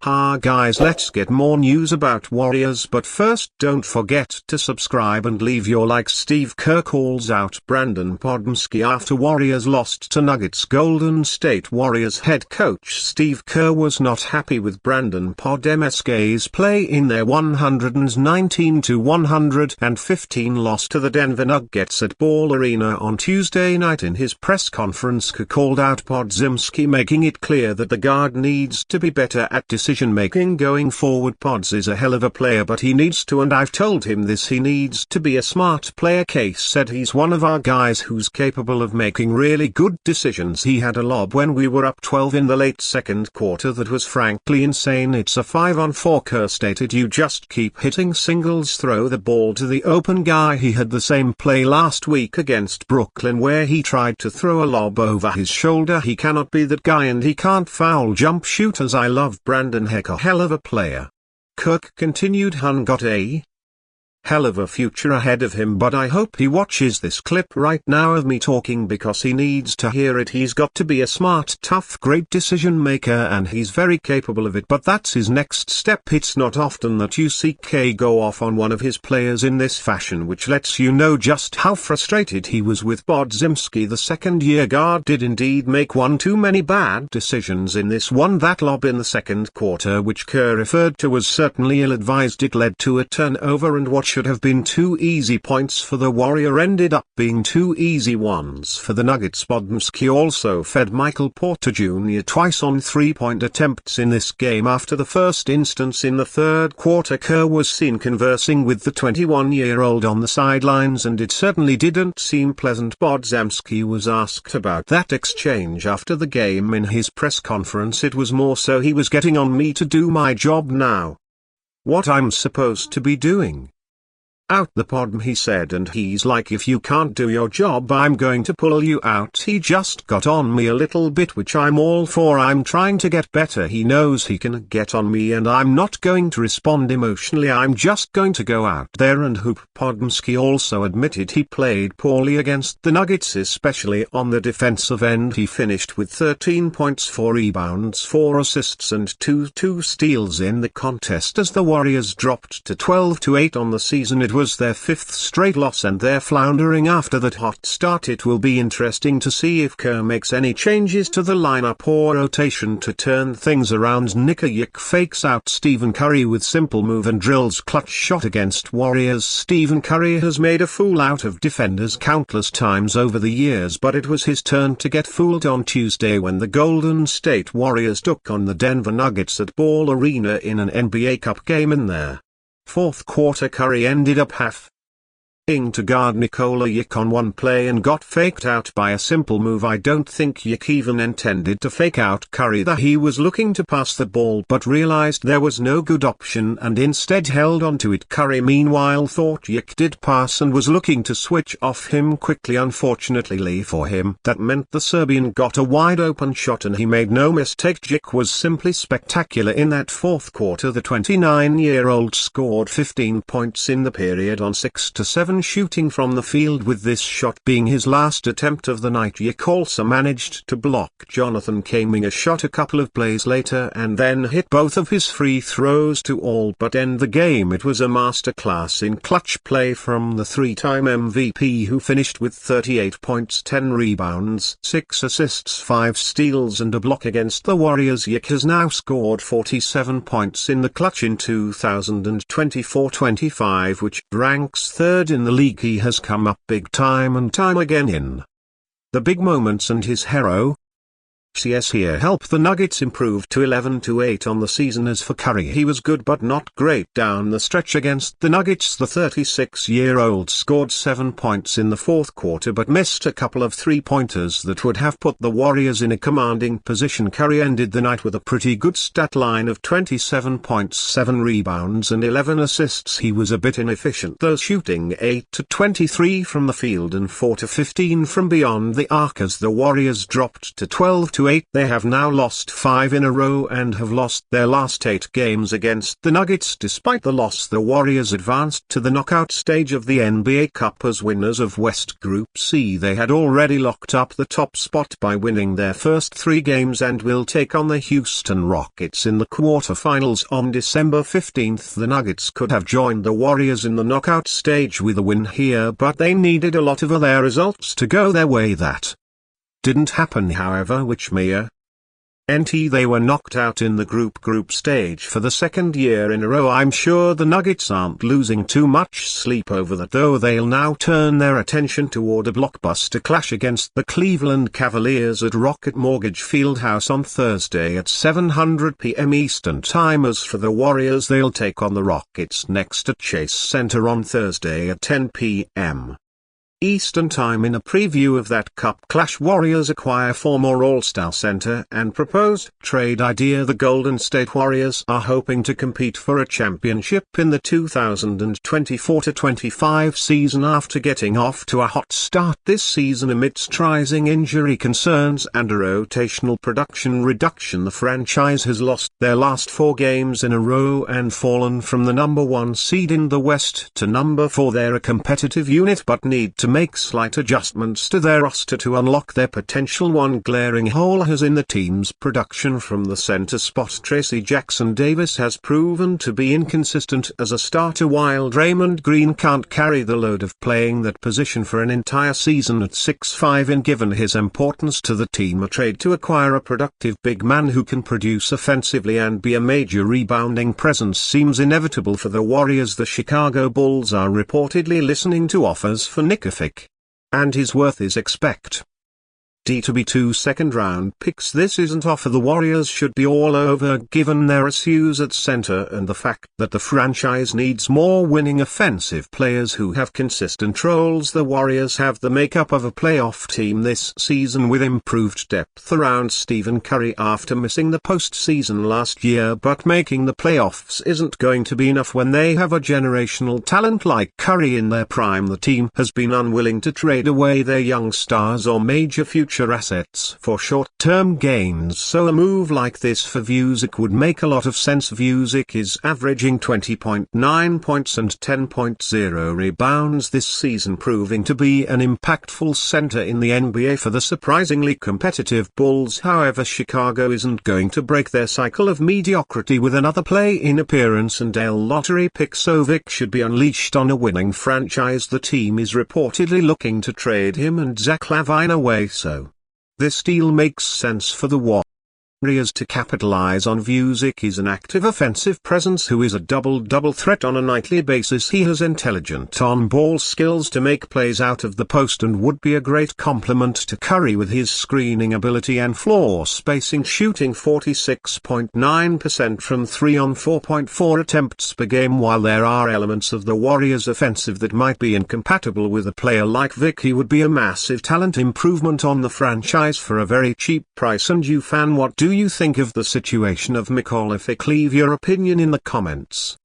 Ha guys, let's get more news about Warriors, but first don't forget to subscribe and leave your like. Steve Kerr calls out Brandon Podmski after Warriors lost to Nuggets. Golden State Warriors head coach Steve Kerr was not happy with Brandon Podmski's play in their 119-115 loss to the Denver Nuggets at Ball Arena on Tuesday night. In his press conference, Kerr called out Podziemski, making it clear that the guard needs to be better at decision-making going forward. Pods is a hell of a player, but he needs to, and I've told him this, he needs to be a smart player. Case said he's one of our guys who's capable of making really good decisions. He had a lob when we were up 12 in the late second quarter that was frankly insane. It's a 5-on-4, Kerr stated. You just keep hitting singles, throw the ball to the open guy. He had the same play last week against Brooklyn where he tried to throw a lob over his shoulder. He cannot be that guy, and he can't foul jump shooters. I love Brandon, heck a hell of a player. Kirk continued. Hun got a hell of a future ahead of him, but I hope he watches this clip right now of me talking because he needs to hear it. He's got to be a smart, tough, great decision maker, and he's very capable of it, but that's his next step. It's not often that you see K go off on one of his players in this fashion, which lets you know just how frustrated he was with Podziemski. The second-year guard did indeed make one too many bad decisions in this one. That lob in the second quarter, which Kerr referred to as certainly ill-advised, it led to a turnover, and what should have been two easy points for the Warrior ended up being two easy ones for the Nuggets. Podziemski also fed Michael Porter Jr. twice on three-point attempts in this game. After the first instance in the third quarter, Kerr was seen conversing with the 21-year-old on the sidelines, and it certainly didn't seem pleasant. Podziemski was asked about that exchange after the game in his press conference. It was more so he was getting on me to do my job now. What I'm supposed to be doing. Out the pod, he said, and he's like, if you can't do your job, I'm going to pull you out. He just got on me a little bit, which I'm all for. I'm trying to get better. He knows he can get on me, and I'm not going to respond emotionally. I'm just going to go out there and hoop. Podziemski also admitted he played poorly against the Nuggets, especially on the defensive end. He finished with 13 points, 4 rebounds, 4 assists and 2 steals in the contest as the Warriors dropped to 12-8 on the season. It was their 5th straight loss, and they're floundering after that hot start. It will be interesting to see if Kerr makes any changes to the lineup or rotation to turn things around. Nika Yik fakes out Stephen Curry with simple move and drills clutch shot against Warriors. Stephen Curry has made a fool out of defenders countless times over the years, but it was his turn to get fooled on Tuesday when the Golden State Warriors took on the Denver Nuggets at Ball Arena in an NBA Cup game. In their fourth quarter, Curry ended up to guard Nikola Jokic on one play and got faked out by a simple move. I don't think Jokic even intended to fake out Curry. He was looking to pass the ball but realized there was no good option and instead held onto it. Curry meanwhile thought Jokic did pass and was looking to switch off him quickly. Unfortunately for him, that meant the Serbian got a wide open shot and he made no mistake. Jokic was simply spectacular in that fourth quarter. The 29-year-old scored 15 points in the period on 6-7 shooting from the field, with this shot being his last attempt of the night. Jokic also managed to block Jonathan Kaming a shot a couple of plays later and then hit both of his free throws to all but end the game. It was a masterclass in clutch play from the three-time MVP, who finished with 38 points, 10 rebounds, 6 assists, 5 steals and a block against the Warriors. Jokic has now scored 47 points in the clutch in 2024-25, which ranks third in the league. He has come up big time and time again in the big moments, and his hero CS here helped the Nuggets improve to 11-8 on the season. As for Curry, he was good but not great down the stretch against the Nuggets. The 36-year-old scored 7 points in the fourth quarter but missed a couple of three-pointers that would have put the Warriors in a commanding position. Curry ended the night with a pretty good stat line of 27 points, 7 rebounds and 11 assists. He was a bit inefficient though, shooting 8-23 from the field and 4-15 from beyond the arc as the Warriors dropped to 12-8 2-8. They have now lost 5 in a row and have lost their last 8 games against the Nuggets. Despite the loss, the Warriors advanced to the knockout stage of the NBA Cup as winners of West Group C. They had already locked up the top spot by winning their first 3 games and will take on the Houston Rockets in the quarterfinals on December 15. The Nuggets could have joined the Warriors in the knockout stage with a win here, but they needed a lot of their results to go their way. That didn't happen, however, which may they were knocked out in the group stage for the second year in a row. I'm sure the Nuggets aren't losing too much sleep over that, though. They'll now turn their attention toward a blockbuster clash against the Cleveland Cavaliers at Rocket Mortgage Fieldhouse on Thursday at 7:00 p.m. Eastern Time. As for the Warriors, they'll take on the Rockets next at Chase Center on Thursday at 10 p.m. Eastern Time. In a preview of that cup clash, Warriors acquire former All-Star center and proposed trade idea. The Golden State Warriors are hoping to compete for a championship in the 2024-25 season after getting off to a hot start this season amidst rising injury concerns and a rotational production reduction. The franchise has lost their last 4 games in a row and fallen from the number 1 seed in the West to number 4. They're a competitive unit but need to make slight adjustments to their roster to unlock their potential. One glaring hole has in the team's production from the center spot. Tracy Jackson Davis has proven to be inconsistent as a starter, while Draymond Green can't carry the load of playing that position for an entire season at 6'5". And given his importance to the team, a trade to acquire a productive big man who can produce offensively and be a major rebounding presence seems inevitable for the Warriors. The Chicago Bulls are reportedly listening to offers for Nikovic, and his worth is expected to be 2 second-round picks. This isn't offer the Warriors should be all over given their issues at center and the fact that the franchise needs more winning offensive players who have consistent roles. The Warriors have the makeup of a playoff team this season with improved depth around Stephen Curry after missing the postseason last year, but making the playoffs isn't going to be enough when they have a generational talent like Curry in their prime. The team has been unwilling to trade away their young stars or major future assets for short-term gains, so a move like this for Vucevic would make a lot of sense. Vucevic is averaging 20.9 points and 10.0 rebounds this season, proving to be an impactful center in the NBA for the surprisingly competitive Bulls. However, Chicago isn't going to break their cycle of mediocrity with another play-in appearance and a lottery pick, so Vic should be unleashed on a winning franchise. The team is reportedly looking to trade him and Zach LaVine away, so this deal makes sense for the Warriors to capitalize on. Vucevic is an active offensive presence who is a double-double threat on a nightly basis. He has intelligent on-ball skills to make plays out of the post and would be a great complement to Curry with his screening ability and floor spacing, shooting 46.9% from 3 on 4.4 attempts per game. While there are elements of the Warriors offensive that might be incompatible with a player like Vic, he would be a massive talent improvement on the franchise for a very cheap price. And you fan, what do you think of the situation of Nikovic? Leave your opinion in the comments.